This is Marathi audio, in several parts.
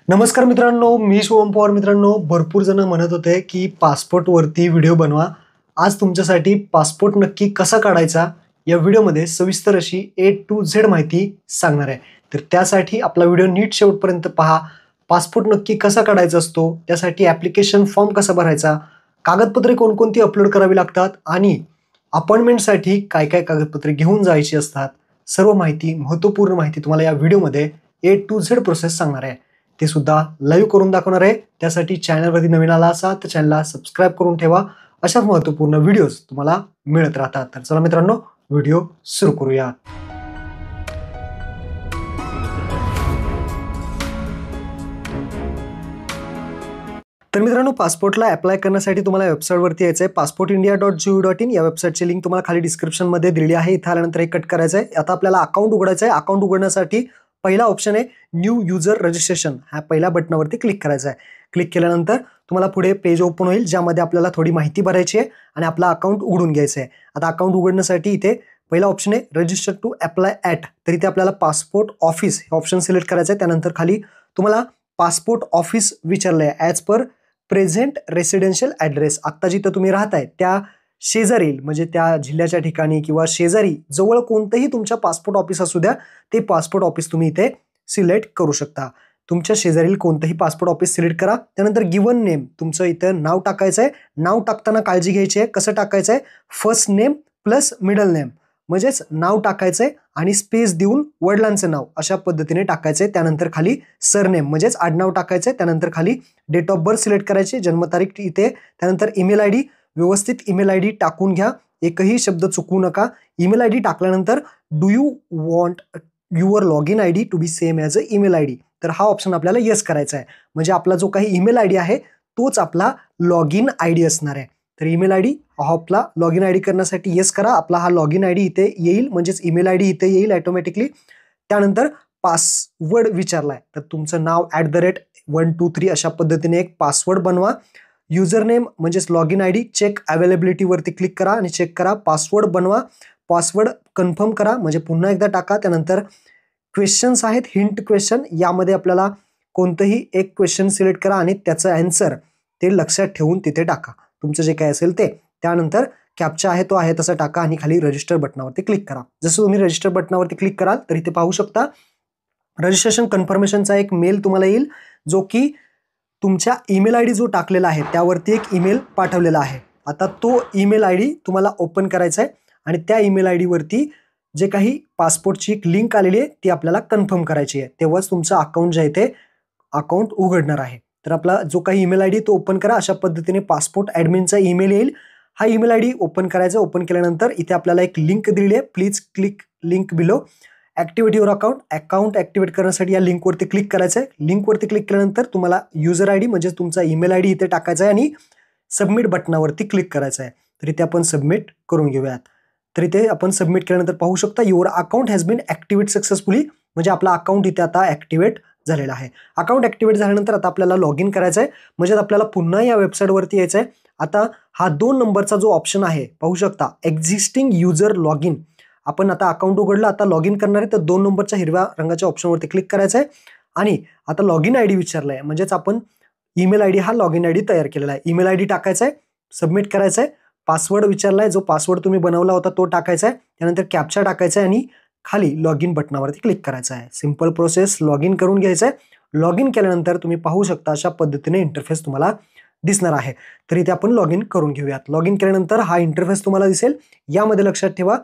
नमस्कार मित्रांनो, मी शुभम पवार. मित्रांनो, भरपूर जण म्हणत होते की पासपोर्टवरती व्हिडिओ बनवा. आज तुमच्यासाठी पासपोर्ट नक्की कसा काढायचा या व्हिडिओमध्ये सविस्तर अशी A to Z माहिती सांगणार आहे. तर त्यासाठी आपला व्हिडिओ नीट शेवटपर्यंत पहा. पासपोर्ट नक्की कसा काढायचा असतो, त्यासाठी ॲप्लिकेशन फॉर्म कसा भरायचा, कागदपत्रे कोणकोणती अपलोड करावी लागतात आणि अपॉइंटमेंटसाठी काय काय कागदपत्रे घेऊन जायची असतात, सर्व माहिती, महत्त्वपूर्ण माहिती तुम्हाला या व्हिडिओमध्ये A to Z प्रोसेस सांगणार आहे. ते सुद्धा लाईव्ह करून दाखवणार आहे. त्यासाठी चॅनलवरती नवीन आला असाल तर चॅनलला सबस्क्राईब करून ठेवा. अशाच महत्त्वपूर्ण व्हिडिओज तुम्हाला मिळत राहतात. तर चला मित्रांनो, व्हिडिओ सुरू करूया. तर मित्रांनो, पासपोर्टला अप्लाय करण्यासाठी तुम्हाला वेबसाईटवरती यायचं आहे. passportindia.gov.in या वेबसाईटची लिंक तुम्हाला खाली डिस्क्रिप्शनमध्ये दिलेली आहे. इथं आल्यानंतर हे कट करायचं आहे. आता आपल्याला अकाउंट उघडायचं आहे. अकाउंट उघडण्यासाठी पहिला ऑप्शन आहे न्यू युजर रजिस्ट्रेशन. ह्या पहिल्या बटनावरती क्लिक करायचं आहे. क्लिक केल्यानंतर तुम्हाला पुढे पेज ओपन होईल, ज्यामध्ये आपल्याला थोडी माहिती भरायची आहे आणि आपला अकाउंट उघडून घ्यायचं आहे. आता अकाउंट उघडण्यासाठी इथे पहिला ऑप्शन आहे रजिस्टर टू अप्लाय ॲट. तर इथे आपल्याला पासपोर्ट ऑफिस हे ऑप्शन सिलेक्ट करायचं आहे. त्यानंतर खाली तुम्हाला पासपोर्ट ऑफिस विचारलं आहे as per present residential address. आत्ता जिथं तुम्ही राहताय त्या शेजारी, म्हणजे त्या जिल्ह्याच्या ठिकाणी किंवा शेजारी जवळ कोणतंही तुमच्या पासपोर्ट ऑफिस असू द्या, ते पासपोर्ट ऑफिस तुम्ही इथे सिलेक्ट करू शकता. तुमच्या शेजारील कोणतंही पासपोर्ट ऑफिस सिलेक्ट करा. त्यानंतर गिवन नेम, तुमचं इथं नाव टाकायचं आहे. नाव टाकताना काळजी घ्यायची आहे. कसं टाकायचं आहे? First name plus middle name, म्हणजेच नाव टाकायचं आहे आणि स्पेस देऊन वडिलांचं नाव अशा पद्धतीने टाकायचं आहे. त्यानंतर खाली सरनेम म्हणजेच आडनाव टाकायचं आहे. त्यानंतर खाली डेट ऑफ बर्थ सिलेक्ट करायची, जन्मतारीख इथे. त्यानंतर ईमेल आय डी, व्यवस्थित ईमेल आय डी टाकून घ्या, एकही शब्द चुकवू नका. ईमेल आय डी टाकल्यानंतर do you want your log in I D to be same as a email I D. तर हा ऑप्शन आपल्याला येस करायचा आहे. म्हणजे आपला जो काही ईमेल आय डी आहे तोच आपला लॉग इन आय डी असणार आहे. तर ईमेल आय डी हा आपला लॉग इन आय डी करण्यासाठी येस करा. आपला हा लॉग इन आय डी इथे येईल, म्हणजेच ईमेल आय डी इथे येईल ऑटोमॅटिकली. त्यानंतर पासवर्ड विचारलाय, तर तुमचं नाव @123 अशा पद्धतीने एक पासवर्ड बनवा. युजर नेम म्हणजेच log in I D, check अवेलेबिलिटीवरती क्लिक करा आणि चेक करा. पासवर्ड बनवा, पासवर्ड कन्फर्म करा, म्हणजे पुन्हा एकदा टाका. त्यानंतर क्वेश्चन्स आहेत, हिंट क्वेश्चन, यामध्ये आपल्याला कोणतंही एक क्वेश्चन सिलेक्ट करा आणि त्याचं आन्सर ते लक्षात ठेवून तिथे टाका, तुमचं जे काय असेल ते. त्यानंतर कॅप्चा आहे तो आहे तसं टाका आणि खाली रजिस्टर बटनावरती क्लिक करा. जसं तुम्ही रजिस्टर बटनावरती क्लिक कराल तर इथे पाहू शकता रजिस्ट्रेशन कन्फर्मेशनचा एक मेल तुम्हाला येईल, जो की तुमच्या ईमेल आय डी जो टाकलेला आहे त्यावरती एक ईमेल पाठवलेला आहे. आता तो ईमेल आय डी तुम्हाला ओपन करायचा आहे आणि त्या ईमेल आय डीवरती जे काही पासपोर्टची एक लिंक आलेली आहे ती आपल्याला कन्फर्म करायची आहे. तेव्हाच तुमचं अकाउंट जे आहे ते अकाउंट उघडणार आहे. तर आपला जो काही ईमेल आय डी तो ओपन करा. अशा पद्धतीने पासपोर्ट ॲडमिनचा ईमेल येईल. हा ईमेल आय डी ओपन करायचा. ओपन केल्यानंतर इथे आपल्याला एक लिंक दिलेली आहे, please click link below activate your account. Account activate करण्यासाठी या लिंकवरती क्लिक करायचं आहे. लिंकवरती क्लिक केल्यानंतर तुम्हाला युजर आय डी म्हणजे तुमचा ईमेल आय डी इथे टाकायचा आहे आणि सबमिट बटनावरती क्लिक करायचं आहे. तर इथे आपण सबमिट करून घेऊयात. तर इथे आपण सबमिट केल्यानंतर पाहू शकता your account has been activate successfully, म्हणजे आपला अकाउंट इथे आता ॲक्टिव्हेट झालेला आहे. अकाउंट ॲक्टिव्हेट झाल्यानंतर आता आपल्याला लॉग इन करायचं आहे, म्हणजे आपल्याला पुन्हा या वेबसाईटवरती यायचं आहे. आता हा 2 नंबरचा जो ऑप्शन आहे पाहू शकता, एक्झिस्टिंग युजर लॉग इन. आपण आता अकाउंट उघडलं, आता लॉग इन करणार आहे, तर 2 नंबरच्या हिरव्या रंगाच्या ऑप्शनवरती क्लिक करायचं आहे आणि आता लॉग इन आय डी विचारला आहे, म्हणजेच आपण ईमेल आय डी हा लॉग इन आय डी तयार केलेला आहे. ईमेल आय डी टाकायचा आहे, सबमिट करायचं आहे. पासवर्ड विचारला आहे, जो पासवर्ड तुम्ही बनवला होता तो टाकायचा आहे. त्यानंतर कॅप्चा टाकायचा आहे आणि खाली लॉग इन बटनावरती क्लिक करायचं आहे. सिंपल प्रोसेस, लॉग इन करून घ्यायचं आहे. लॉग इन केल्यानंतर तुम्ही पाहू शकता अशा पद्धतीने इंटरफेस तुम्हाला दिसणार आहे. तर इथे आपण लॉग इन करून घेऊयात. लॉग इन केल्यानंतर हा इंटरफेस तुम्हाला दिसेल. यामध्ये लक्षात ठेवा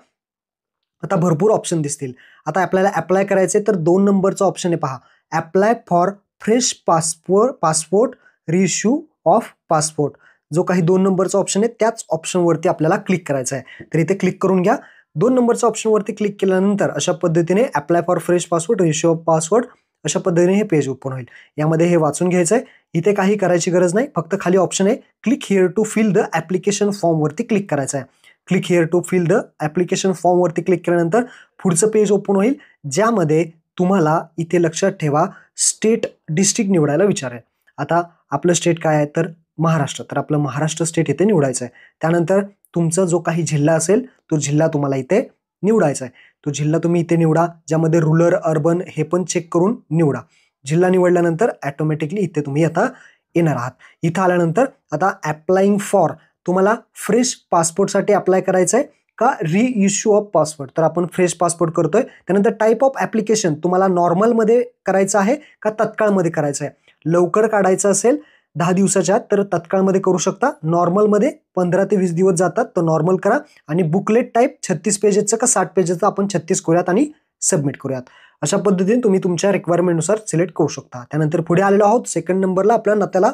आता भरपूर ऑप्शन दिसतील. आता आपल्याला अप्लाय करायचे, तर 2 नंबरचा ऑप्शन आहे पहा, apply for fresh passport reissue of passport. जो काही 2 नंबरचा ऑप्शन आहे त्याच ऑप्शनवरती आपल्याला क्लिक करायचं आहे. तर इथे क्लिक करून घ्या. 2 नंबरच्या ऑप्शनवरती क्लिक केल्यानंतर अशा पद्धतीने apply for fresh passport reissue of passport अशा पद्धतीने हे पेज ओपन होईल. यामध्ये हे वाचून घ्यायचं आहे. इथे काही करायची गरज नाही, फक्त खाली ऑप्शन आहे click here to fill the application फॉर्मवरती क्लिक करायचं आहे. Click here to fill the application फॉर्मवरती क्लिक केल्यानंतर पुढचं पेज ओपन होईल, ज्यामध्ये तुम्हाला इथे लक्षात ठेवा स्टेट डिस्ट्रिक्ट निवडायला विचारेल. आता आपलं स्टेट काय आहे तर महाराष्ट्र, तर आपलं महाराष्ट्र स्टेट इथे निवडायचं आहे. त्यानंतर तुमचा जो काही जिल्हा असेल तो जिल्हा तुम्हाला इथे निवडायचा आहे. तो जिल्हा तुम्ही इथे निवडा, ज्यामध्ये रूरल अर्बन हे पण चेक करून निवडा. जिल्हा निवडल्यानंतर ऑटोमॅटिकली इथे तुम्ही आता येणार आहात. इथं आल्यानंतर आता अप्लाइंग फॉर, तुम्हाला फ्रेश पासपोर्टसाठी अप्लाय करायचं आहे का रिइश्यू ऑफ पासपोर्ट, तर आपण फ्रेश पासपोर्ट करतोय. त्यानंतर टाईप ऑफ ॲप्लिकेशन, तुम्हाला नॉर्मलमध्ये करायचं आहे का तत्काळमध्ये करायचं आहे. लवकर काढायचं असेल 10 दिवसाच्या आत तर तत्काळमध्ये करू शकता. नॉर्मलमध्ये 15 ते 20 दिवस जातात, तर नॉर्मल करा. आणि बुकलेट टाईप 36 पेजेसचं का 60 पेजेसचं, आपण 36 करूयात आणि सबमिट करूयात. अशा पद्धतीने तुम्ही तुमच्या रिक्वायरमेंटनुसार सिलेक्ट करू शकता. त्यानंतर पुढे आलेलो आहोत सेकंड नंबरला. आपल्याला त्याला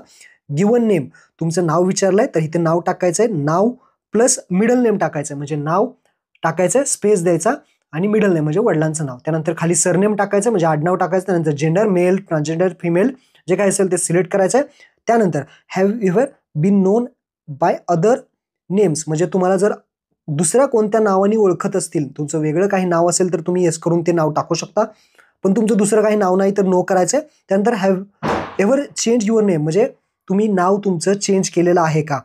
गिवन नेम, तुमचं नाव विचारलंय तर इथे नाव टाकायचं आहे. नाव प्लस मिडल नेम टाकायचं आहे, म्हणजे नाव टाकायचं आहे, स्पेस द्यायचा आणि मिडल नेम म्हणजे वडिलांचं नाव. त्यानंतर खाली सरनेम टाकायचं म्हणजे आडनाव टाकायचं. त्यानंतर जेंडर, मेल, ट्रान्सजेंडर, फिमेल जे काय असेल ते सिलेक्ट करायचं आहे. त्यानंतर have ever been known by other names, म्हणजे तुम्हाला जर दुसऱ्या कोणत्या नावाने ओळखत असतील, तुमचं वेगळं काही नाव असेल तर तुम्ही येस करून ते नाव टाकू शकता. पण तुमचं दुसरं काही नाव नाही तर नो करायचं आहे. त्यानंतर have ever change your name, म्हणजे तुम्ही नाव तुमचं चेंज केलेलं आहे का.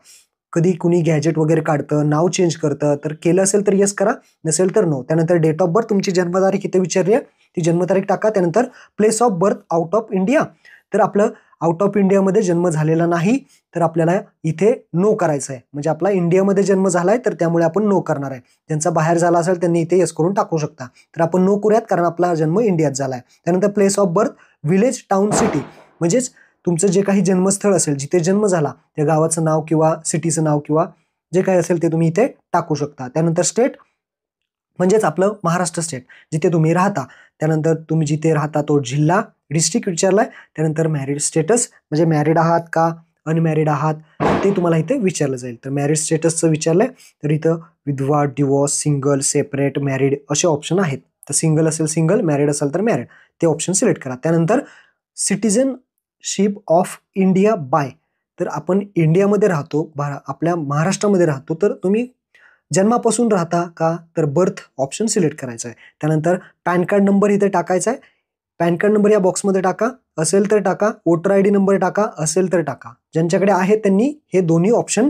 कधी कुणी गॅजेट वगैरे काढतं, नाव चेंज करतं, तर केलं असेल तर येस करा, नसेल तर नो. त्यानंतर डेट ऑफ बर्थ, तुमची जन्मतारीख इथे विचारली आहे, ती जन्मतारीख टाका. त्यानंतर place of birth out of India, तर आपलं आउट ऑफ इंडियामध्ये जन्म झालेला नाही तर आपल्याला इथे नो करायचं आहे. म्हणजे आपला इंडियामध्ये जन्म झालाय तर त्यामुळे आपण नो करणार आहे. ज्यांचा बाहेर झाला असेल त्यांनी इथे येस करून टाकू शकता. तर आपण नो करूयात कारण आपला जन्म इंडियात झालाय. त्यानंतर place of birth village, town, city, म्हणजेच तुमचं जे काही जन्मस्थळ असेल, जिथे जन्म झाला त्या गावाचं नाव किंवा सिटीचं नाव किंवा जे काही असेल ते तुम्ही इथे टाकू शकता. त्यानंतर स्टेट म्हणजेच आपलं महाराष्ट्र स्टेट, जिथे तुम्ही राहता. त्यानंतर तुम्ही जिथे राहता तो जिल्हा, डिस्ट्रिक्ट विचारलाय. त्यानंतर मॅरिड स्टेटस, म्हणजे मॅरिड आहात का अनमॅरिड आहात ते तुम्हाला इथे विचारलं जाईल. तर मॅरिड स्टेटसचं विचारलंय तर इथं विधवा, डिवोर्स, सिंगल, सेपरेट, मॅरिड असे ऑप्शन आहेत. तर सिंगल असेल सिंगल, मॅरिड असेल तर मॅरिड, ते ऑप्शन सिलेक्ट करा. त्यानंतर सिटिझनशिप ऑफ इंडिया बाय, तर आपण इंडियामध्ये राहतो, आपल्या महाराष्ट्रामध्ये राहतो, तर तुम्ही जन्मापासून राहता का, तर बर्थ ऑप्शन सिलेक्ट करायचं आहे. त्यानंतर पॅन कार्ड नंबर इथे टाकायचा आहे. पॅन कार्ड नंबर या बॉक्समध्ये टाका, असेल तर टाका. वोटर आय डी नंबर टाका, असेल तर टाका. ज्यांच्याकडे आहे त्यांनी हे दोन्ही ऑप्शन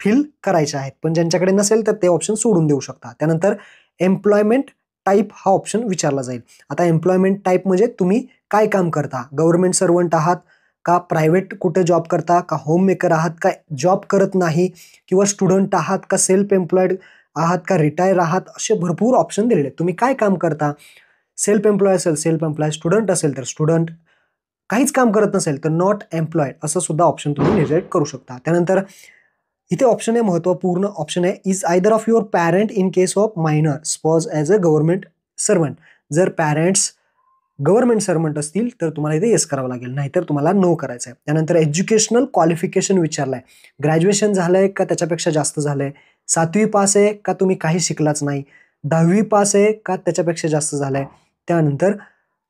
फिल करायचे आहेत, पण ज्यांच्याकडे नसेल तर ते ऑप्शन सोडून देऊ शकता. त्यानंतर एम्प्लॉयमेंट टाईप हा ऑप्शन विचारला जाईल. आता एम्प्लॉयमेंट टाईप म्हणजे तुम्ही काय काम करता, गव्हर्नमेंट सर्वंट आहात का, प्रायव्हेट कुठे जॉब करता का, होम मेकर आहात का, जॉब करत नाही, किंवा स्टुडंट आहात का, सेल्फ एम्प्लॉयड आहात का, रिटायर आहात, असे भरपूर ऑप्शन दिलेले आहेत. तुम्ही काय काम करता, सेल्फ एम्प्लॉय असेल सेल्फ एम्प्लॉय, स्टुडंट असेल तर स्टुडंट, काहीच काम करत नसेल तर नॉट एम्प्लॉयड असं सुद्धा ऑप्शन तुम्ही निजेक्ट करू शकता. त्यानंतर इथे ऑप्शन आहे, महत्त्वपूर्ण ऑप्शन आहे, is either of your parent in case of minor sponge as a government servant. जर पॅरेंट्स गव्हर्नमेंट सर्वंट असतील तर तुम्हाला इथे येस करावं लागेल, नाहीतर तुम्हाला नो करायचं आहे. त्यानंतर एज्युकेशनल क्वालिफिकेशन विचारलंय, ग्रॅज्युएशन झालंय का त्याच्यापेक्षा जास्त झालंय, 7वी पास आहे का तुम्ही काही शिकलाच नाही, 10वी पास आहे का त्याच्यापेक्षा जास्त झालंय. त्यानंतर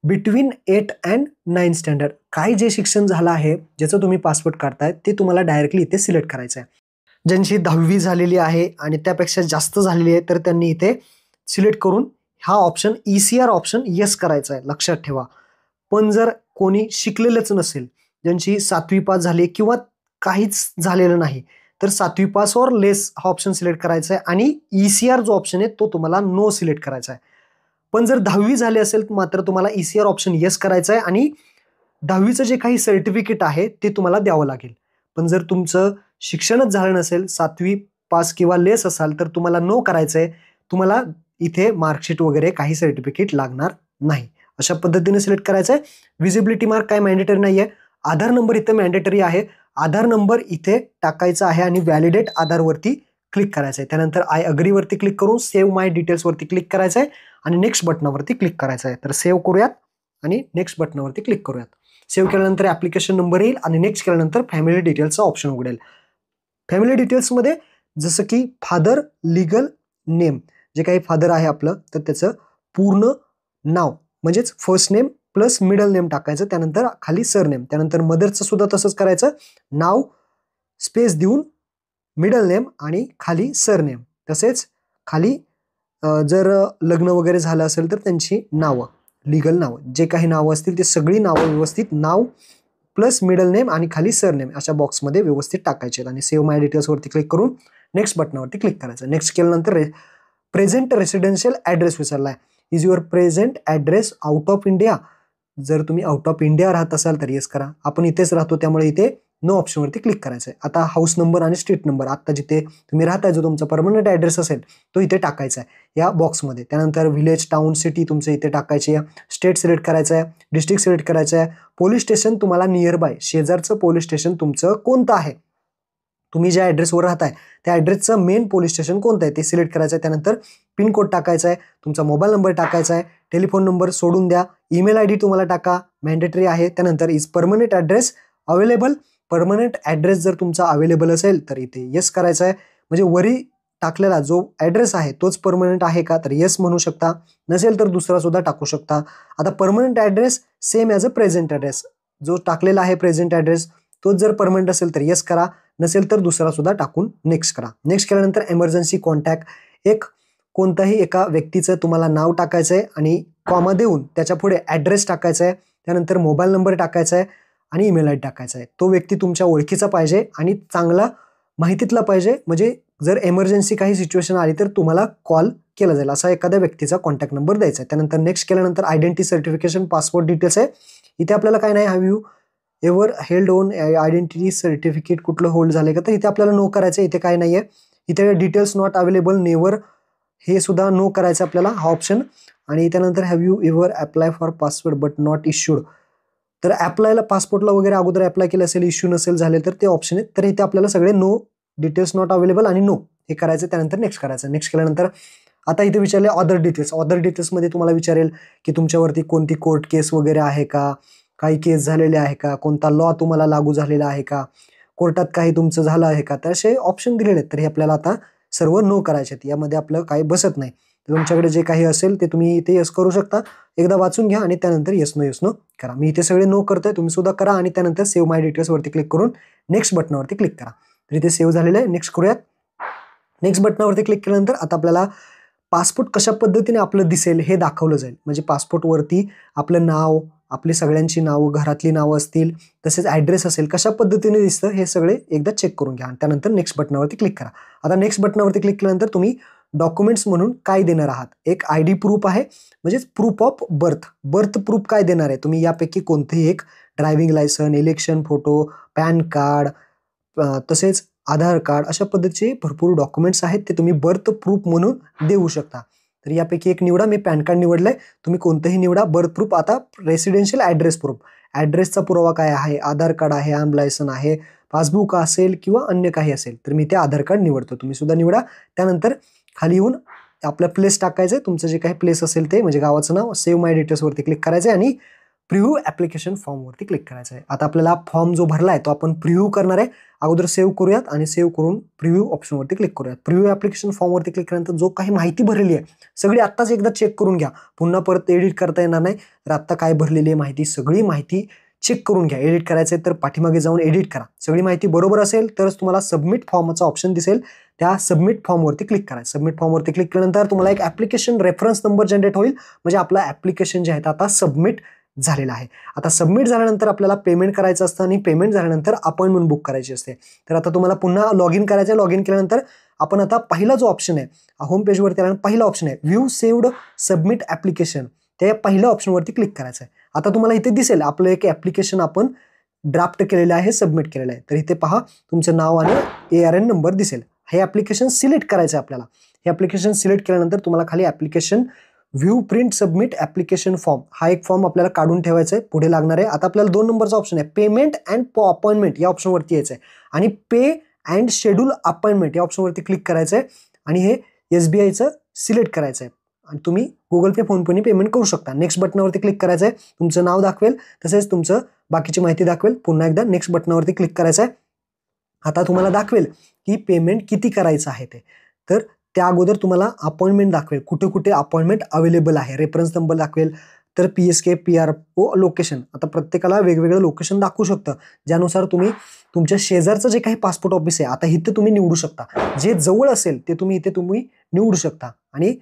बिटवीन 8 अँड 9 स्टँडर्ड, काय जे शिक्षण झालं आहे ज्याचं तुम्ही पासपोर्ट काढताय ते तुम्हाला डायरेक्टली इथे सिलेक्ट करायचं आहे. ज्यांची 10वी झालेली आहे आणि त्यापेक्षा जास्त झालेली आहे तर त्यांनी इथे सिलेक्ट करून हा ऑप्शन ECR ऑप्शन येस करायचा आहे, लक्षात ठेवा. पण जर कोणी शिकलेलंच नसेल, ज्यांची 7वी पास झाली किंवा काहीच झालेलं नाही, तर 7वी पास और लेस हा ऑप्शन सिलेक्ट करायचा आहे आणि ECR जो ऑप्शन आहे तो तुम्हाला नो सिलेक्ट करायचा आहे. पण जर 10वी झाली असेल मात्र तुम्हाला ECR ऑप्शन येस करायचा आहे आणि 10वीचं जे काही सर्टिफिकेट आहे ते तुम्हाला द्यावं लागेल. पण जर तुमचं शिक्षणच झालं नसेल, 7वी पास किंवा लेस असाल तर तुम्हाला नो करायचं आहे. तुम्हाला इथे मार्कशीट वगैरे काही सर्टिफिकेट लागणार नाही. अशा पद्धतीने सिलेक्ट करायचं आहे. विजिबिलिटी मार्क काय मॅन्डेटरी नाही आहे. आधार नंबर इथे मॅन्डेटरी आहे. आधार नंबर इथे टाकायचा आहे आणि व्हॅलिडेट आधारवरती क्लिक करायचं आहे. त्यानंतर आय अग्रीवरती क्लिक करून सेव्ह माय डिटेल्सवरती क्लिक करायचं आहे आणि नेक्स्ट बटनावरती क्लिक करायचं आहे. तर सेव्ह करूयात आणि नेक्स्ट बटनावरती क्लिक करूयात. सेव्ह केल्यानंतर ॲप्लिकेशन नंबर येईल आणि नेक्स्ट केल्यानंतर फॅमिली डिटेल्सचा ऑप्शन उघडेल. फॅमिली डिटेल्समध्ये जसं की फादर लिगल नेम, जे काही फादर आहे आपलं तर त्याचं पूर्ण नाव म्हणजेच first name plus middle name टाकायचं. त्यानंतर खाली सरनेम. त्यानंतर मदरचं सुद्धा तसंच करायचं, नाव स्पेस देऊन मिडल नेम आणि खाली सरनेम. तसेच खाली जर लग्न वगैरे झालं असेल तर त्यांची नावं, लिगल नावं, जे काही नावं असतील ते सगळी नावं व्यवस्थित नाव प्लस मिडल नेम आणि खाली सरनेम अशा बॉक्समध्ये व्यवस्थित टाकायचे आणि सेव्ह माय डिटेल्सवरती क्लिक करून नेक्स्ट बटनावरती क्लिक करायचं. नेक्स्ट केल्यानंतर प्रेझेंट रेसिडेन्शियल ॲड्रेस विचारलाय, is your present address out of India. जर तुम्ही आउट ऑफ इंडिया राहत असाल तर येस करा. आपण इथेच राहतो त्यामुळे इथे नो ऑप्शनवरती क्लिक करायचं आहे. आता हाऊस नंबर आणि स्ट्रीट नंबर आता जिथे तुम्ही राहताय जो तुमचा परमनंट ॲड्रेस असेल तो इथे टाकायचा आहे या बॉक्समध्ये. त्यानंतर विलेज, टाउन, सिटी तुमचं इथे टाकायची आहे. स्टेट सिलेक्ट करायचं आहे, डिस्ट्रिक्ट सिलेक्ट करायचं आहे. पोलीस स्टेशन तुम्हाला नियर बाय शेजारचं पोलीस स्टेशन तुमचं कोणतं आहे, तुम्ही ज्या ॲड्रेसवर राहताय त्या ॲड्रेसचं मेन पोलीस स्टेशन कोणतं आहे ते सिलेक्ट करायचं आहे. त्यानंतर पिनकोड टाकायचा आहे, तुमचा मोबाईल नंबर टाकायचा आहे, टेलिफोन नंबर सोडून द्या, ईमेल आय डी तुम्हाला टाका, मॅन्डेटरी आहे. त्यानंतर is permanent address available, permanent address जर तुमचा अवेलेबल असेल तर इथे येस करायचं आहे. म्हणजे वरी टाकलेला जो ॲड्रेस आहे तोच परमनंट आहे का तर येस म्हणू शकता, नसेल तर दुसरा सुद्धा टाकू शकता. आता permanent address same as a present address, जो टाकलेला आहे प्रेझेंट ॲड्रेस तोच जर परमनंट असेल तर येस करा, नसेल तर दुसरा सुद्धा टाकून नेक्स्ट करा. नेक्स्ट केल्यानंतर एमर्जन्सी कॉन्टॅक्ट, एक कोणताही एका व्यक्तीचं तुम्हाला नाव टाकायचं आहे आणि कॉमा देऊन त्याच्या पुढे ॲड्रेस टाकायचा आहे. त्यानंतर मोबाईल नंबर टाकायचा आहे आणि ईमेल आय डी टाकायचा आहे. तो व्यक्ती तुमच्या ओळखीचा पाहिजे आणि चांगला माहितीतला पाहिजे, म्हणजे जर एमर्जन्सी काही सिच्युएशन आली तर तुम्हाला कॉल केला जाईल असा एखाद्या व्यक्तीचा कॉन्टॅक्ट नंबर द्यायचा आहे. त्यानंतर नेक्स्ट केल्यानंतर आयडेंटिटी सर्टिफिकेशन, पासपोर्ट डिटेल्स आहे. इथे आपल्याला काय नाही, have you ever held on identity certificate कुठलं होल्ड झालं का तर इथे आपल्याला नो करायचं आहे. इथे काय नाही आहे, इथे डिटेल्स नॉट अवेलेबल, नेवर हे सुद्धा नो करायचं आपल्याला हा ऑप्शन. आणि त्यानंतर have you ever apply for passport but not issued, तर अप्लायला पासपोर्टला वगैरे अगोदर अप्लाय केलं असेल, इश्यू नसेल झाले तर ते ऑप्शन आहेत. तर इथे आपल्याला सगळे नो, डिटेल्स नॉट अवेलेबल आणि नो हे करायचं. त्यानंतर नेक्स्ट करायचं. नेक्स्ट केल्यानंतर आता इथे विचारले अदर डिटेल्स. अदर डिटेल्समध्ये तुम्हाला विचारेल की तुमच्यावरती कोणती कोर्ट केस वगैरे आहे का, काही केस झालेले आहे का, कोणता लॉ तुम्हाला लागू झालेला आहे का, कोर्टात काही तुमचं झालं आहे का, तर असे ऑप्शन दिलेले आहेत. तर हे आपल्याला आता सर्व नो करायचे आहेत, यामध्ये आपलं काही बसत नाही. तर तुमच्याकडे जे काही असेल ते तुम्ही इथे यस करू शकता, एकदा वाचून घ्या आणि त्यानंतर यस नो करा. मी इथे सगळे नो करतोय, तुम्ही सुद्धा करा आणि त्यानंतर सेव्ह माय डिटेल्सवरती क्लिक करून नेक्स्ट बटनावरती क्लिक करा. तर इथे सेव्ह झालेलं आहे. नेक्स्ट करूयात. नेक्स्ट बटनावरती क्लिक केल्यानंतर आता आपल्याला पासपोर्ट कशा पद्धतीने आपलं दिसेल हे दाखवलं जाईल. म्हणजे पासपोर्टवरती आपलं नाव, आपली सगळ्यांची नावं, घरातली नावं असतील, तसेच ॲड्रेस असेल, कशा पद्धतीने दिसतं हे सगळे एकदा चेक करून घ्या आणि त्यानंतर नेक्स्ट बटनावरती क्लिक करा. आता नेक्स्ट बटनावरती क्लिक केल्यानंतर तुम्ही डॉक्युमेंट्स म्हणून काय देणार आहात, एक आय डी प्रूफ आहे, म्हणजेच प्रूफ ऑफ बर्थ प्रूफ काय देणार आहे तुम्ही, यापैकी कोणतेही एक, driving licence, election photo, PAN card, तसेच आधार कार्ड, अशा पद्धतीचे भरपूर डॉक्युमेंट्स आहेत ते तुम्ही बर्थ प्रूफ म्हणून देऊ शकता. तर यापैकी एक निवडा. मी पॅन कार्ड निवडलंय, तुम्ही कोणतंही निवडा. बर्थ प्रूफ, आता रेसिडेन्शियल ॲड्रेस प्रूफ, ॲड्रेसचा पुरावा काय आहे, आधार कार्ड आहे, आर्म लायसन आहे, पासबुक असेल किंवा अन्य काही असेल तर मी ते आधार कार्ड निवडतो, तुम्ही सुद्धा निवडा. त्यानंतर खाली येऊन आपलं प्लेस टाकायचं आहे, तुमचं जे काही प्लेस असेल ते, म्हणजे गावाचं नाव. सेव्ह माय डिटेल्सवरती क्लिक करायचं आहे आणि प्रिव्ह्यू ॲप्लिकेशन फॉर्मवरती क्लिक करायचं आहे. आता आपल्याला फॉर्म जो भरला आहे तो आपण प्रिव्ह्यू करणार आहे. अगोदर सेव्ह करूयात आणि सेव्ह करून प्रिव्ह्यू ऑप्शनवरती क्लिक करूयात. प्रिव्ह्यू ॲप्लिकेशन फॉर्मवरती क्लिक केल्यानंतर जो काही माहिती भरलेली आहे सगळी आत्ताच एकदा चेक करून घ्या, पुन्हा परत एडिट करता येणार नाही. तर आत्ता काय भरलेली आहे माहिती, सगळी माहिती चेक करून घ्या. एडिट करायचं आहे तर पाठीमागे जाऊन एडिट करा. सगळी माहिती बरोबर असेल तरच तुम्हाला सबमिट फॉर्मचा ऑप्शन दिसेल, त्या सबमिट फॉर्मवरती क्लिक करा. सबमिट फॉर्मवरती क्लिक केल्यानंतर तुम्हाला एक ॲप्लिकेशन रेफरन्स नंबर जनरेट होईल, म्हणजे आपला ॲप्लिकेशन जे आहे आता सबमिट झालेला आहे. आता सबमिट झाल्यानंतर आपल्याला पेमेंट करायचं असतं आणि पेमेंट झाल्यानंतर अपॉइंटमेंट बुक करायची असते. तर आता तुम्हाला पुन्हा लॉग इन करायचं आहे. लॉग इन केल्यानंतर आपण आता पहिला जो ऑप्शन आहे होम पेजवरती आल्यानंतर पहिला ऑप्शन आहे व्ह्यू सेव्ड सबमिट ॲप्लिकेशन, त्या पहिल्या ऑप्शनवरती क्लिक करायचं आहे. आता तुम्हाला इथे दिसेल आपलं एक ॲप्लिकेशन आपण ड्राफ्ट केलेलं आहे, सबमिट केलेलं आहे. तर इथे पहा तुमचं नाव आणि ARN नंबर दिसेल. हे ॲप्लिकेशन सिलेक्ट करायचं आहे आपल्याला. हे ॲप्लिकेशन सिलेक्ट केल्यानंतर तुम्हाला खाली application view print submit application form, हा एक फॉर्म आपल्याला काढून ठेवायचा आहे, पुढे लागणार आहे. आता आपल्याला 2 नंबरचा ऑप्शन आहे पेमेंट अँड अपॉइंटमेंट, या ऑप्शनवरती यायचं आहे आणि पे अँड शेड्यूल अपॉइंटमेंट या ऑप्शनवरती क्लिक करायचं आहे आणि हे SBIचं सिलेक्ट करायचं आहे आणि तुम्ही गुगल पे, फोनपेने पेमेंट करू शकता. नेक्स्ट बटनावरती क्लिक करायचं आहे, तुमचं नाव दाखवेल, तसेच तुमचं बाकीची माहिती दाखवेल. पुन्हा एकदा नेक्स्ट बटनावरती क्लिक करायचं आहे. आता तुम्हाला दाखवेल की पेमेंट किती करायचं आहे ते. तर त्या अगोदर तुम्हाला अपॉइंटमेंट दाखवेल, कुठे कुठे अपॉइंटमेंट अवेलेबल आहे, रेफरन्स नंबर दाखवेल, तर PSK, PRO, लोकेशन. आता प्रत्येकाला वेगवेगळं लोकेशन दाखवू शकतं, ज्यानुसार तुम्ही तुमच्या शेजारचं जे काही पासपोर्ट ऑफिस आहे आता इथे तुम्ही निवडू शकता. जे जवळ असेल ते तुम्ही इथे निवडू शकता आणि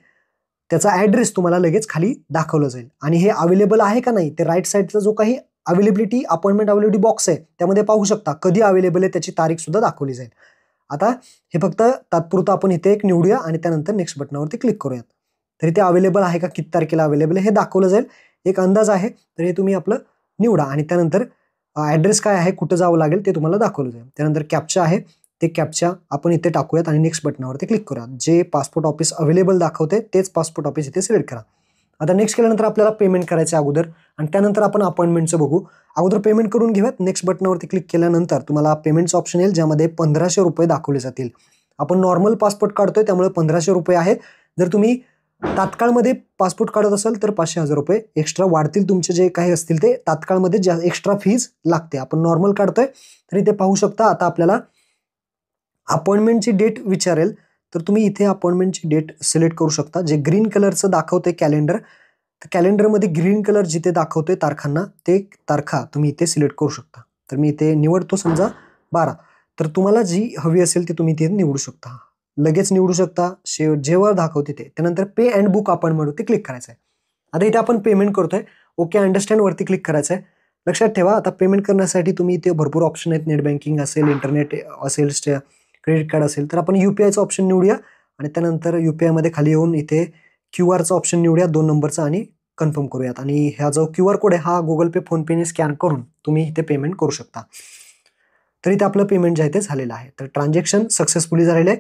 त्याचा ॲड्रेस तुम्हाला लगेच खाली दाखवलं जाईल. आणि हे अवेलेबल आहे का नाही ते राईट साईडचा जो काही अवेलेबिलिटी, अपॉइंटमेंट अवेलेबिलिटी बॉक्स आहे त्यामध्ये पाहू शकता, कधी अवेलेबल आहे त्याची तारीख सुद्धा दाखवली जाईल. आता हे फक्त तात्पुरतं आपण इथे एक निवडूया आणि त्यानंतर नेक्स्ट बटनावरती क्लिक करूयात. तर इथे अवेलेबल आहे का, किती तारखेला अवेलेबल आहे हे दाखवलं जाईल. एक अंदाज आहे, तर हे तुम्ही आपलं निवडा आणि त्यानंतर ॲड्रेस काय आहे, कुठं जावं लागेल ते तुम्हाला दाखवलं जाईल. त्यानंतर कॅप्चा आहे, ते कॅप्चा आपण इथे टाकूयात आणि नेक्स्ट बटनावरती क्लिक करूयात. जे पासपोर्ट ऑफिस अवेलेबल दाखवते तेच पासपोर्ट ऑफिस इथे सिलेक्ट करा. आता नेक्स्ट केल्यानंतर आपल्याला पेमेंट करायचं अगोदर आणि त्यानंतर आपण अपॉइंटमेंटचं बघू. अगोदर पेमेंट करून घेऊयात. नेक्स्ट बटनावरती क्लिक केल्यानंतर तुम्हाला पेमेंटचं ऑप्शन येईल, ज्यामध्ये 1500 रुपये दाखवले जातील. आपण नॉर्मल पासपोर्ट काढतोय त्यामुळे 1500 रुपये आहे. जर तुम्ही तात्काळमध्ये पासपोर्ट काढत असाल तर 500,000 रुपये एक्स्ट्रा वाढतील. तुमचे जे काही असतील ते तात्काळमध्ये एक्स्ट्रा फीज लागते. आपण नॉर्मल काढतोय तर इथे पाहू शकता. आता आपल्याला अपॉइंटमेंटची डेट विचारेल, तर तुम्ही इथे अपॉइंटमेंटची डेट सिलेक्ट करू शकता. जे ग्रीन कलरचं दाखवते कॅलेंडर, तर कॅलेंडरमध्ये ग्रीन कलर जिथे दाखवतोय तारखांना, ते तारखा तुम्ही इथे सिलेक्ट करू शकता. तर मी इथे निवडतो समजा 12. तर तुम्हाला जी हवी असेल ती तुम्ही इथे निवडू शकता. लगेच निवडू शकता, जेव्हा दाखवते ते. त्यानंतर पे अँड बुक अपॉइंटमेंटवरती क्लिक करायचं आहे. आता इथे आपण पेमेंट करतोय, ओके अंडरस्टँड वरती क्लिक करायचं आहे. लक्षात ठेवा, आता पेमेंट करण्यासाठी तुम्ही इथे भरपूर ऑप्शन आहेत. नेट बँकिंग असेल, इंटरनेट असेल, क्रेडिट कार्ड असेल, तर आपण UPIचं ऑप्शन निवडूया आणि त्यानंतर UPIमध्ये खाली येऊन इथे QR ऑप्शन निवडूया 2 नंबरचा आणि कन्फर्म करूयात. आणि ह्या जो QR कोड आहे हा Google Pay, फोनपेने स्कॅन करून तुम्ही इथे पेमेंट करू शकता. तर इथे आपलं पेमेंट जे आहे ते झालेलं आहे. तर ट्रान्झॅक्शन सक्सेसफुली झालेलं आहे.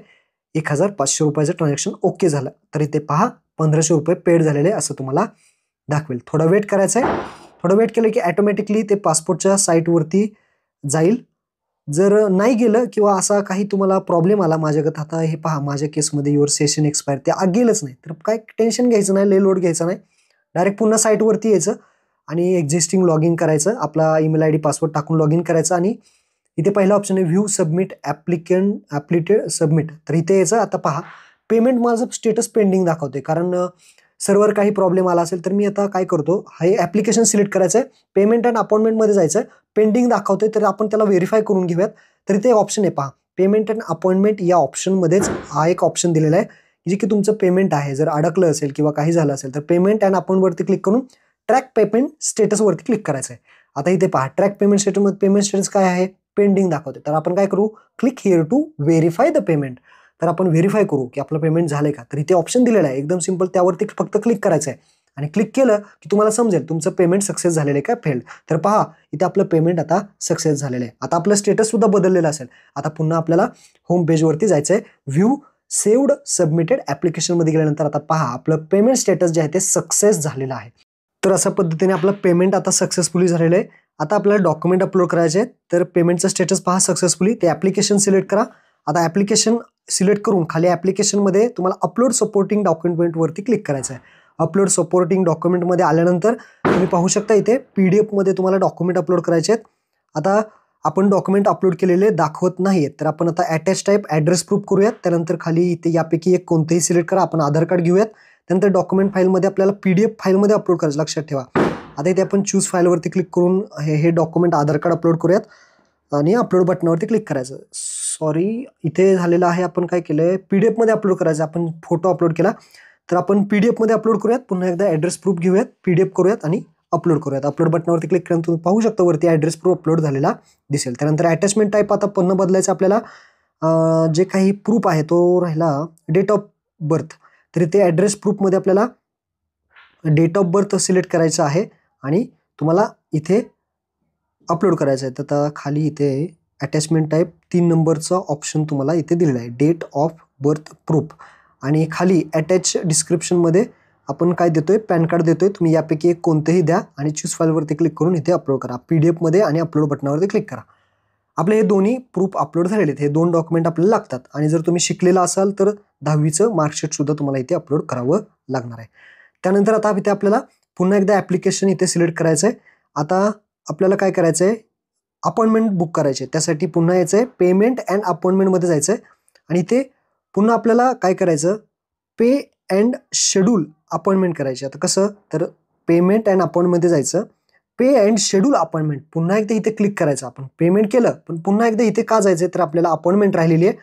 1500 रुपयाचं ट्रान्झॅक्शन ओके झालं. तर इथे पहा 1500 रुपये पेड झालेले असं तुम्हाला दाखवेल. थोडं वेट करायचं आहे. थोडं वेट केलं की ऑटोमॅटिकली ते पासपोर्टच्या साईटवरती जाईल. जर नाही गेलं किंवा असा काही तुम्हाला प्रॉब्लेम आला माझ्याकडे, आता हे पहा माझ्या केसमध्ये युअर सेशन एक्सपायर ते गेलंच नाही, तर काय टेन्शन घ्यायचं नाही, लय लोड घ्यायचा नाही. डायरेक्ट पुन्हा साईटवरती यायचं आणि एक्झिस्टिंग लॉग इन करायचं. आपला ईमेल ID पासवर्ड टाकून लॉग इन करायचं आणि इथे पहिला ऑप्शन आहे व्ह्यू सबमिट ॲप्लिटेड सबमिट. तर इथे यायचं. आता पहा पेमेंट माझं स्टेटस पेंडिंग दाखवते, कारण सर्व्हर काही प्रॉब्लेम आला असेल. तर मी आता काय करतो, हे ॲप्लिकेशन सिलेक्ट करायचं आहे, पेमेंट अँड अपॉइंटमेंटमध्ये जायचं आहे. पेंडिंग दाखवतोय तर आपण त्याला व्हेरीफाय करून घेऊयात. तर इथे ऑप्शन आहे पहा, पेमेंट अँड अपॉइंटमेंट या ऑप्शनमध्येच हा एक ऑप्शन दिलेला आहे, जे की तुमचं पेमेंट आहे जर अडकलं असेल किंवा काही झालं असेल तर पेमेंट अँड अपॉइंटवरती क्लिक करून ट्रॅक पेमेंट स्टेटसवरती क्लिक करायचं आहे. आता इथे पहा ट्रॅक पेमेंट स्टेटसमध्ये पेमेंट स्टेटस काय आहे, पेंडिंग दाखवते. तर आपण काय करू, click here to verify the payment. तर आपण व्हेरीफाय करू की आपलं पेमेंट झालंय का. तर इथे ऑप्शन दिलेला आहे एकदम सिंपल, त्यावरती फक्त क्लिक करायचं आहे आणि क्लिक केलं की तुम्हाला समजेल तुमचं पेमेंट सक्सेस झालेलं आहे का फेल्ड. तर पहा इथे आपलं पेमेंट आता सक्सेस झालेलं आहे. आता आपलं स्टेटस सुद्धा बदललेलं असेल. आता पुन्हा आपल्याला होम पेजवरती जायचं आहे. व्ह्यू सेव्ड सबमिटेड ॲप्लिकेशनमध्ये गेल्यानंतर आता पहा आपलं पेमेंट स्टेटस जे आहे ते सक्सेस झालेलं आहे. तर अशा पद्धतीने आपलं पेमेंट आता सक्सेसफुली झालेलं आहे. आता आपल्याला डॉक्युमेंट अपलोड करायचे आहेत. तर पेमेंटचं स्टेटस पहा सक्सेसफुली, ते ॲप्लिकेशन सिलेक्ट करा. आता ॲप्लिकेशन सिलेक्ट करून खाली ॲप्लिकेशनमध्ये तुम्हाला अपलोड सपोर्टिंग डॉक्युमेंटवरती क्लिक करायचं आहे. अपलोड सपोर्टिंग डॉक्युमेंटमध्ये आल्यानंतर तुम्ही पाहू शकता इथे PDF मध्ये तुम्हाला डॉक्युमेंट अपलोड करायचे आहेत. आता आपण डॉक्युमेंट अपलोड केलेले दाखवत नाहीत, तर आपण आता अटॅच टाईप ॲड्रेस प्रूफ करूयात. त्यानंतर खाली इथे यापैकी एक कोणतेही सिलेक्ट करा. आपण आधार कार्ड घेऊयात. त्यानंतर डॉक्युमेंट फाईलमध्ये आपल्याला PDF फाईलमध्ये अपलोड करायचं, लक्षात ठेवा. आता इथे आपण चूज फाईलवरती क्लिक करून हे डॉक्युमेंट आधार कार्ड अपलोड करूयात आणि अपलोड बटनावरती क्लिक करायचं. सॉरी इथे झालेलं आहे, आपण काय केलंय PDF मध्ये अपलोड करायचं. आपण फोटो अपलोड केला, तर आपण PDF मध्ये अपलोड करूयात. पुन्हा एकदा ॲड्रेस प्रूफ घेऊयात, PDF करूयात आणि अपलोड करूयात. अपलोड बटनावरती क्लिक केल्यानंतर तुम्ही पाहू शकता वरती ॲड्रेस प्रूफ अपलोड झालेला दिसेल. त्यानंतर अटॅचमेंट टाईप आता पुन्हा बदलायचं आपल्याला. जे काही प्रूफ आहे तो राहिला डेट ऑफ बर्थ. तर इथे ॲड्रेस प्रूफमध्ये आपल्याला डेट ऑफ बर्थ सिलेक्ट करायचं आहे आणि तुम्हाला इथे अपलोड करायचं आहे. तर आता खाली इथे अटॅचमेंट टाईप 3 नंबरचा ऑप्शन तुम्हाला इथे दिलेला आहे, डेट ऑफ बर्थ प्रूफ. आणि खाली अटॅच डिस्क्रिप्शनमध्ये आपण काय देतोय, पॅन कार्ड देतोय. तुम्ही यापैकी एक कोणतेही द्या आणि चूज फाईलवरती क्लिक करून इथे अपलोड करा. PDF मध्ये आणि अपलोड बटनावरती क्लिक करा. आपले हे दोन्ही प्रूफ अपलोड झालेले आहेत. हे 2 डॉक्युमेंट आपल्याला लागतात. आणि जर तुम्ही शिकलेला असाल तर 10वीचं मार्कशीट सुद्धा तुम्हाला इथे अपलोड करावं लागणार आहे. त्यानंतर आता इथे आपल्याला पुन्हा एकदा ॲप्लिकेशन इथे सिलेक्ट करायचं आहे. आता आपल्याला काय करायचं आहे, अपॉइंटमेंट बुक करायचे. त्यासाठी पुन्हा यायचं आहे पेमेंट अँड अपॉइंटमेंटमध्ये जायचं आहे आणि इथे पुन्हा आपल्याला काय करायचं, पे अँड शेड्यूल अपॉइंटमेंट करायची. आता कसं, तर पेमेंट अँड अपॉइंटमेंटमध्ये जायचं, पे अँड शेड्यूल अपॉइंटमेंट पुन्हा एकदा इथे क्लिक करायचं. आपण पेमेंट केलं पण पुन्हा एकदा इथे का जायचं, तर आपल्याला अपॉइंटमेंट राहिलेली आहे.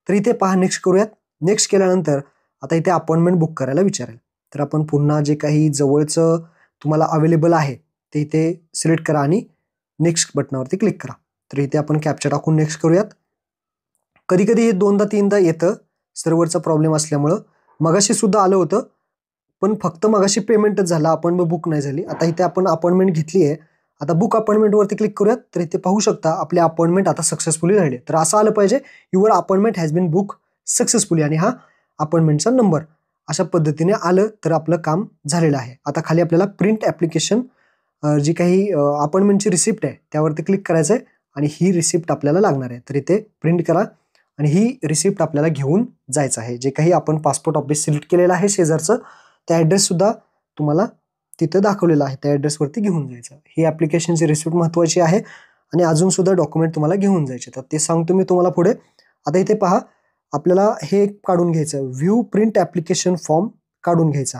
तर इथे पहा नेक्स्ट करूयात. नेक्स्ट केल्यानंतर आता इथे अपॉइंटमेंट बुक करायला विचारेल. तर आपण पुन्हा जे काही जवळचं तुम्हाला अवेलेबल आहे ते इथे सिलेक्ट करा आणि नेक्स्ट बटनावरती क्लिक करा. तर इथे आपण कॅप्चा टाकून नेक्स्ट करूयात. कधी कधी हे 2दा 3दा येतं सर्व्हरचा प्रॉब्लेम असल्यामुळं. मगाशी सुद्धा आलं होतं, पण फक्त मगाशी पेमेंटच झाला, अपॉइंटमेंट बुक नाही झाली. आता इथे आपण अपॉइंटमेंट घेतली आहे. आता बुक अपॉइंटमेंटवरती क्लिक करूयात. तर इथे पाहू शकता आपली अपॉइंटमेंट आता सक्सेसफुली झाली. तर असं आलं पाहिजे, your appointment has been book successfully, आणि हा अपॉइंटमेंटचा नंबर अशा पद्धतीने आलं तर आपलं काम झालेलं आहे. आता खाली आपल्याला प्रिंट ॲप्लिकेशन जी काही अपॉइंटमेंटची रिसिप्ट आहे त्यावरती क्लिक करायचं आहे आणि ही रिसिप्ट आपल्याला लागणार आहे. तर इथे प्रिंट करा आणि ही रिसिप्ट आपल्याला घेऊन जायचं आहे. जे काही आपण पासपोर्ट ऑफिस सिलेक्ट केलेलं आहे शेजारचं, त्या ॲड्रेससुद्धा तुम्हाला तिथं दाखवलेलं आहे. त्या ॲड्रेसवरती घेऊन जायचं. ही ॲप्लिकेशनची रिसिप्ट महत्त्वाची आहे आणि अजूनसुद्धा डॉक्युमेंट तुम्हाला घेऊन जायचे. तर ते सांगतो मी तुम्हाला पुढे. आता इथे पहा, आपल्याला हे एक काढून घ्यायचं, व्ह्यू प्रिंट ॲप्लिकेशन फॉर्म काढून घ्यायचा.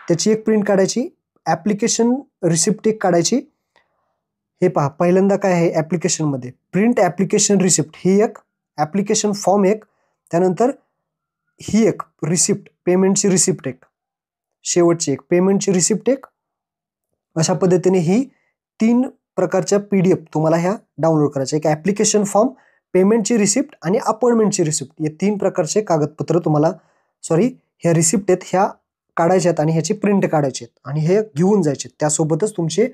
त्याची एक प्रिंट काढायची, ॲप्लिकेशन रिसिप्ट एक काढायची. हे पहा, पहिल्यांदा काय आहे ॲप्लिकेशनमध्ये प्रिंट ॲप्लिकेशन रिसिप्ट ही एक, ॲप्लिकेशन फॉर्म एक, त्यानंतर ही एक रिसिप्ट, पेमेंटची रिसिप्ट एक, शेवटची एक पेमेंटची रिसिप्ट एक. अशा पद्धतीने ही 3 प्रकारच्या PDF तुम्हाला ह्या डाउनलोड करायच्या. एक ॲप्लिकेशन फॉर्म, पेमेंटची रिसिप्ट आणि अपॉइंटमेंटची रिसिप्ट, हे 3 प्रकारचे कागदपत्र तुम्हाला ह्या रिसिप्ट आहेत ह्या काढायच्या आहेत आणि ह्याची प्रिंट काढायची आहेत आणि हे घेऊन जायचे. त्यासोबतच तुमचे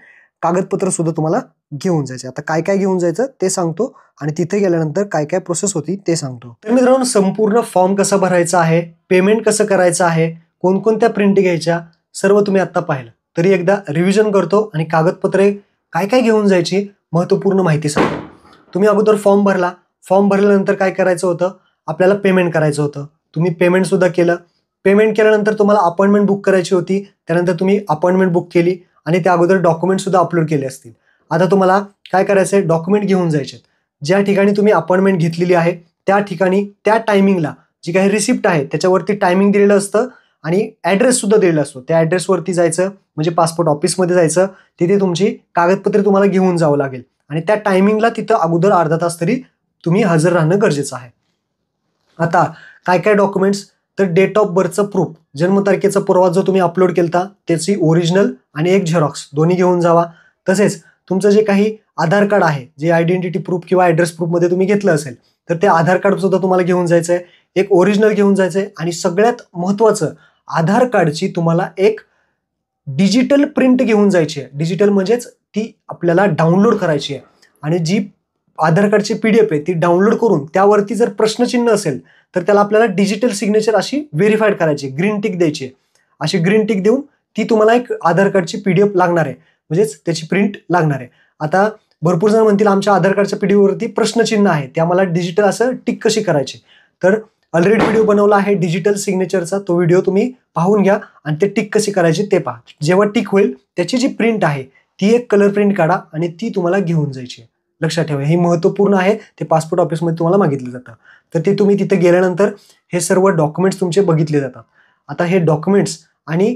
कागदपत्र सुद्धा तुम्हाला घेऊन जायचे. आता काय काय घेऊन जायचं ते सांगतो आणि तिथे गेल्यानंतर काय काय प्रोसेस होती ते सांगतो. तर मित्रांनो, संपूर्ण फॉर्म कसा भरायचा आहे, पेमेंट कसं करायचं आहे, कोणकोणत्या प्रिंट घ्यायच्या, सर्व तुम्ही आता पाहिलं. तरी एकदा रिव्हिजन करतो आणि कागदपत्रे काय काय घेऊन जायची महत्त्वपूर्ण माहिती सांगतो. तुम्ही अगोदर फॉर्म भरला. फॉर्म भरल्यानंतर काय करायचं होतं, आपल्याला पेमेंट करायचं होतं. तुम्ही पेमेंट सुद्धा केलं. पेमेंट केल्यानंतर तुम्हाला अपॉइंटमेंट बुक करायची होती. त्यानंतर तुम्ही अपॉइंटमेंट बुक केली आणि त्या अगोदर डॉक्युमेंट सुद्धा अपलोड केले असतील. आता तुम्हाला काय करायचं आहे, डॉक्युमेंट घेऊन जायचे. ज्या ठिकाणी तुम्ही अपॉइंटमेंट घेतलेली आहे त्या ठिकाणी त्या टायमिंगला जी काही रिसिप्ट आहे त्याच्यावरती टायमिंग दिलेलं असतं आणि ॲड्रेस सुद्धा दिलेला असतो. त्या ॲड्रेसवरती जायचं, म्हणजे पासपोर्ट ऑफिसमध्ये जायचं. तिथे तुमची कागदपत्रे तुम्हाला घेऊन जावं लागेल आणि त्या टायमिंगला तिथं अगोदर अर्धा तास तरी तुम्ही हजर राहणं गरजेचं आहे. आता काय काय डॉक्युमेंट्स, तर डेट ऑफ बर्थचं प्रूफ, जन्मतारखेचा पुरावा जो तुम्ही अपलोड केलता त्याची ओरिजिनल आणि एक झेरॉक्स दोन्ही घेऊन जावा. तसेच तुमचं जे काही आधार कार्ड आहे, जे आयडेंटिटी प्रूफ किंवा ॲड्रेस प्रूफमध्ये तुम्ही घेतलं असेल तर ते आधार कार्ड सुद्धा तुम्हाला घेऊन जायचं आहे. एक ओरिजिनल घेऊन जायचं आहे आणि सगळ्यात महत्त्वाचं, आधार कार्डची तुम्हाला एक डिजिटल प्रिंट घेऊन जायची आहे. डिजिटल म्हणजेच ती आपल्याला डाउनलोड करायची आहे आणि जी आधार कार्डची PDF आहे ती डाउनलोड करून त्यावरती जर प्रश्नचिन्ह असेल तर त्याला आपल्याला डिजिटल सिग्नेचर अशी व्हेरीफाईड करायची, ग्रीन टिक द्यायची. अशी ग्रीन टिक देऊन ती तुम्हाला एक आधार कार्डची PDF लागणार आहे, म्हणजेच त्याची प्रिंट लागणार आहे. आता भरपूर जण म्हणतील आमच्या आधार कार्डच्या PDF वरती प्रश्नचिन्ह आहे, ते आम्हाला डिजिटल असं टिक कशी करायची. तर ऑलरेडी व्हिडिओ बनवला आहे डिजिटल सिग्नेचरचा, तो व्हिडिओ तुम्ही पाहून घ्या आणि ते टिक कशी करायची ते पहा. जेव्हा टिक होईल त्याची जी प्रिंट आहे ती एक कलर प्रिंट काढा आणि ती तुम्हाला घेऊन जायची. लक्षात ठेवा, हे महत्त्वपूर्ण आहे. ते पासपोर्ट ऑफिसमध्ये तुम्हाला मागितलं जातं. तर ते तुम्ही तिथे गेल्यानंतर हे सर्व डॉक्युमेंट्स तुमचे बघितले जातात. आता हे डॉक्युमेंट्स आणि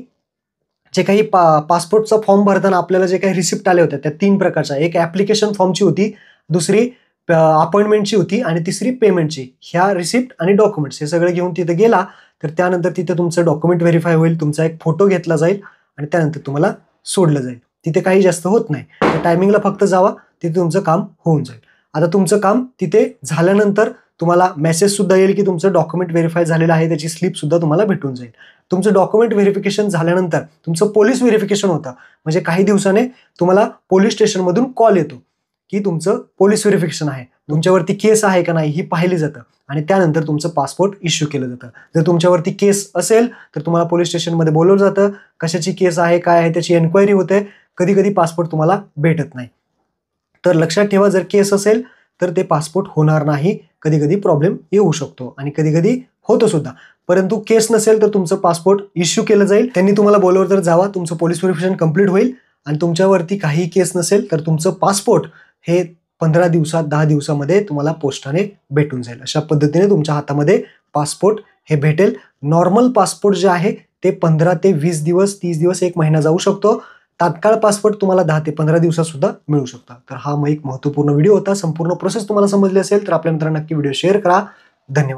जे काही पासपोर्टचा फॉर्म भरताना आपल्याला जे काही रिसिप्ट आले होते त्या 3 प्रकारच्या, एक ॲप्लिकेशन फॉर्मची होती, दुसरी अपॉइंटमेंटची होती आणि तिसरी पेमेंटची. ह्या रिसिप्ट आणि डॉक्युमेंट्स हे सगळे घेऊन तिथे गेला तर त्यानंतर तिथे तुमचं डॉक्युमेंट व्हेरीफाय होईल, तुमचा एक फोटो घेतला जाईल आणि त्यानंतर तुम्हाला सोडलं जाईल. तिथे काही जास्त होत नाही. त्या टायमिंगला फक्त जावा, तिथे तुमचं काम होऊन जाईल. आता तुमचं काम तिथे झाल्यानंतर तुम्हाला मेसेज सुद्धा येईल की तुमचं डॉक्युमेंट व्हेरीफाय झालेलं आहे, त्याची स्लिप सुद्धा तुम्हाला भेटून जाईल. तुमचं डॉक्युमेंट व्हेरिफिकेशन झाल्यानंतर तुमचं पोलीस व्हेरिफिकेशन होतं, म्हणजे काही दिवसाने तुम्हाला पोलीस स्टेशनमधून कॉल येतो की तुमचं पोलीस व्हेरिफिकेशन आहे, तुमच्यावरती केस आहे का नाही ही पाहिली जातं आणि त्यानंतर तुमचं पासपोर्ट इश्यू केलं जातं. जर तुमच्यावरती केस असेल तर तुम्हाला पोलीस स्टेशनमध्ये बोलवलं जातं, कशाची केस आहे काय आहे त्याची एन्क्वायरी होते. कधी कधी पासपोर्ट तुम्हाला भेटत नाही. तर लक्षात ठेवा, जर केस असेल तर ते पासपोर्ट होणार नाही. कधी कधी प्रॉब्लेम येऊ शकतो आणि कधी कधी होतो सुद्धा. परंतु केस नसेल तर तुमचं पासपोर्ट इश्यू केलं जाईल. त्यांनी तुम्हाला बोलवलं तर जावा, तुमचं पोलीस व्हेरिफिकेशन कंप्लीट होईल आणि तुमच्यावरती काही केस नसेल तर तुमचं पासपोर्ट हे 15 दिवसात 10 दिवसामध्ये तुम्हाला पोस्टाने भेटून जाईल. अशा पद्धतीने तुमच्या हातामध्ये पासपोर्ट हे भेटेल. नॉर्मल पासपोर्ट जे आहे ते 15 ते 20 दिवस, 30 दिवस, 1 महिना जाऊ शकतो. तात्काळ पासपोर्ट तुम्हाला 10 ते 15 दिवसात सुद्धा मिळू शकता. तर हा एक महत्त्वपूर्ण व्हिडिओ होता. संपूर्ण प्रोसेस तुम्हाला समजली असेल तर आपल्या मित्रांना नक्की व्हिडिओ शेअर करा. धन्यवाद.